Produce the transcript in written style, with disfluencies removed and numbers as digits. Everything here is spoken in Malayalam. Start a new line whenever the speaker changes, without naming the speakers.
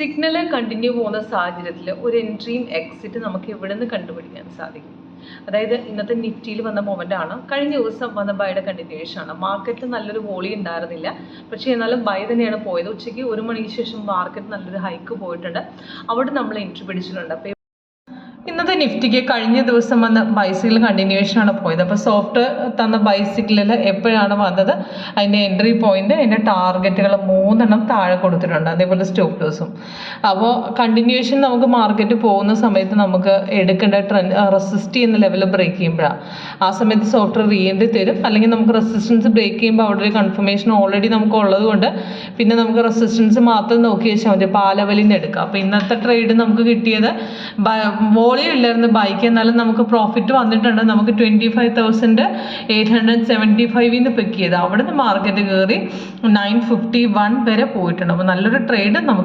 സിഗ്നൽ കണ്ടിന്യൂ പോകുന്ന സാഹചര്യത്തിൽ ഒരു എൻട്രിയും എക്സിറ്റ് നമുക്ക് ഇവിടെ നിന്ന് കണ്ടുപിടിക്കാൻ സാധിക്കും. അതായത് ഇന്നത്തെ നിഫ്റ്റിയിൽ വന്ന മൊമെൻ്റ് ആണ്. കഴിഞ്ഞ ദിവസം വന്ന ബൈയുടെ കണ്ടിന്യൂവേഷൻ ആണ്. മാർക്കറ്റിൽ നല്ലൊരു വോളി ഉണ്ടായിരുന്നില്ല, പക്ഷേ എന്നാലും ബൈ തന്നെയാണ് പോയത്. ഉച്ചയ്ക്ക് 1 മണിക്ക് ശേഷം മാർക്കറ്റ് നല്ലൊരു ഹൈക്ക് പോയിട്ടുണ്ട്. അവിടെ നമ്മൾ എൻട്രി പിടിച്ചിട്ടുണ്ട്. അപ്പോൾ ഇന്നത്തെ നിഫ്റ്റിക്ക് കഴിഞ്ഞ ദിവസം വന്ന ബൈസിക്കിൾ കണ്ടിന്യൂവേഷൻ ആണ് പോയത്. അപ്പോൾ സോഫ്റ്റ് തന്ന ബൈസിക്കിളിൽ എപ്പോഴാണ് വന്നത്, അതിൻ്റെ എൻട്രി പോയിന്റ്, അതിൻ്റെ ടാർഗറ്റുകൾ 3 താഴെ കൊടുത്തിട്ടുണ്ട്, അതേപോലെ സ്റ്റോപ്പ് ലോസും. അപ്പോൾ കണ്ടിന്യൂവേഷൻ നമുക്ക് മാർക്കറ്റ് പോകുന്ന സമയത്ത് നമുക്ക് എടുക്കേണ്ട റെസിസ്റ്റ് ചെയ്യുന്ന ലെവൽ ബ്രേക്ക് ചെയ്യുമ്പോഴാണ്. ആ സമയത്ത് സോഫ്റ്റ് റീ എൻട്രി തരും, അല്ലെങ്കിൽ നമുക്ക് റെസിസ്റ്റൻസ് ബ്രേക്ക് ചെയ്യുമ്പോൾ അവിടെ ഒരു കൺഫർമേഷൻ ഓൾറെഡി നമുക്ക് ഉള്ളത് കൊണ്ട് പിന്നെ നമുക്ക് റെസിസ്റ്റൻസ് മാത്രം നോക്കി വെച്ചാൽ മതി, അപ്പോൾ ആ ലെവലിൽ നിന്ന് എടുക്കാം. അപ്പോൾ ഇന്നത്തെ ട്രേഡ് നമുക്ക് കിട്ടിയത് വോളിയം ഇല്ലായിരുന്നു ബൈക്ക്, എന്നാലും നമുക്ക് പ്രോഫിറ്റ് വന്നിട്ടുണ്ട്. നമുക്ക് 25,875 പിക്ക് ചെയ്ത് അവിടെ നിന്ന് മാർക്കറ്റ് കയറി 951 വരെ പോയിട്ടുണ്ട്. അപ്പോൾ നല്ലൊരു ട്രേഡ് നമുക്ക്